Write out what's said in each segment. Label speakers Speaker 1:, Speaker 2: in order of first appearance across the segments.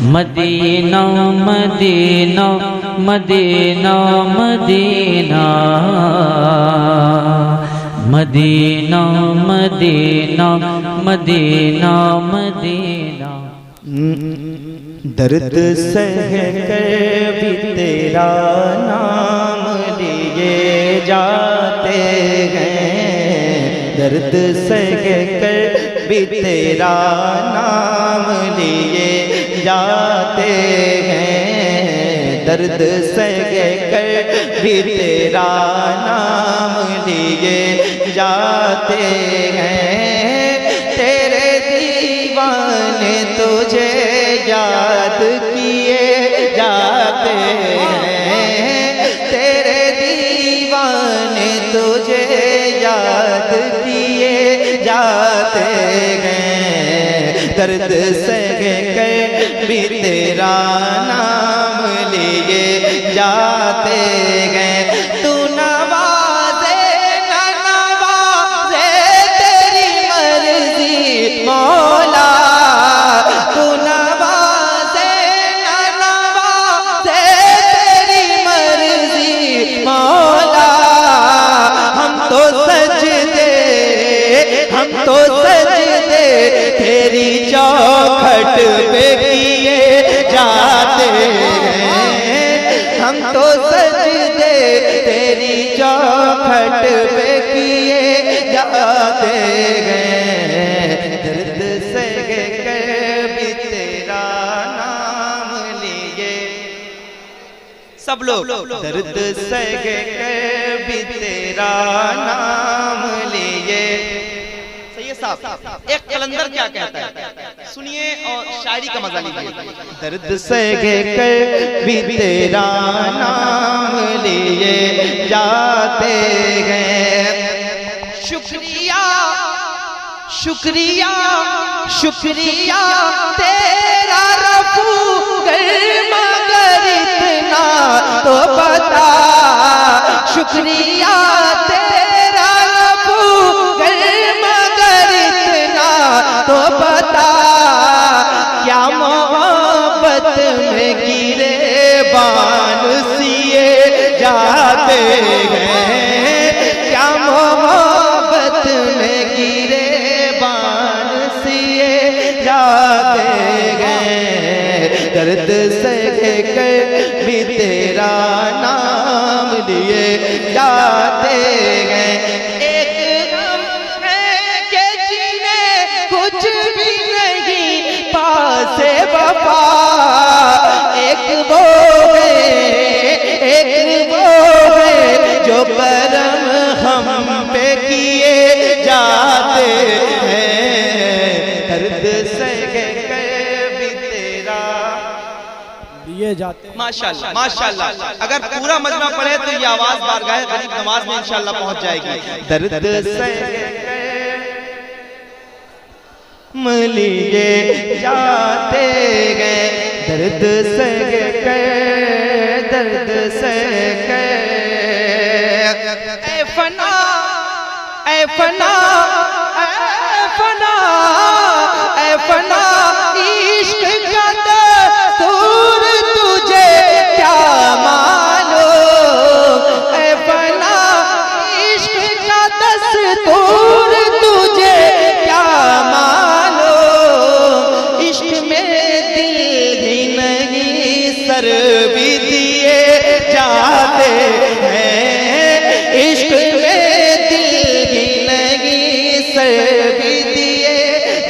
Speaker 1: Medina Medina Medina Medina Medina Medina Medina Medina.
Speaker 2: दर्द सह कर भी तेरा नाम लिए जाते हैं, दर्द सह कर भी तेरा नाम लिए जाते हैं, दर्द सह कर भी तेरा नाम लिए जाते हैं। तेरे दीवाने तुझे याद किए जाते हैं, तेरे दीवाने तुझे याद किए जाते हैं, दर्द सह कर भी तेरा नाम लिए जाते हैं। तू नवाजे ना नवाजे तेरी मर्जी मौला, तू नवाजे ना नवाजे तेरी मर्जी मौला। हम तो सजदे तेरी चौखट पे किए जाते हैं, हम तो सजदे तेरी चौखट पे किए जाते हैं, दर्द सह कर भी तेरा नाम लिए। सब लोग दर्द सह कर भी तेरा नाम लिए। सही है साहब। एक कलंदर क्या कहता है सुनिए और शायरी का मजा लीजिए। दर्द सह कर भी तेरा नाम लिए जाते हैं, शुक्रिया शुक्रिया शुक्रिया तेरा रफू मगर इतना तो बता, शुक्रिया तेरा रफू मगर इतना तो बता। क्या मोहब्बत में गिरे बान सिए जाते हैं, क्या मोहब्बत में गिरे बान सिए जाते हैं, दर्द सह कर भी तेरा नाम लिए जाते हैं। एक गम है कि जिन्हें कुछ भी नहीं पासे वफा, एक वो है जो करम हम पे किए जाते हैं, दर्द सह कर भी तेरा लिए जाते हैं। माशाल्लाह माशाल्लाह। अगर पूरा मजमा पढ़े तो ये आवाज बारगाह गरीब नवाज में इंशाल्लाह पहुंच जाएगी। दर्द सह लिए जाते गए, दर्द सह कर, दर्द सह कर। ऐ फना ऐ फना ऐ फना ऐ फना इश्क का दस्तूर तुझे क्या मालूम, ऐ फना इश्क का दस्तूर तुझे क्या मालूम। इश्क में दिल ही नहीं सर भी दिए जाते हैं, इश्क में दिल ही नहीं सर भी दिए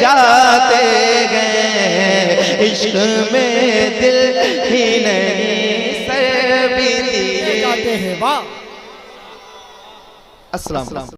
Speaker 2: जाते हैं, इश्क में दिल ही नहीं सर भी दिए जाते हैं। वाह। अस्सलाम।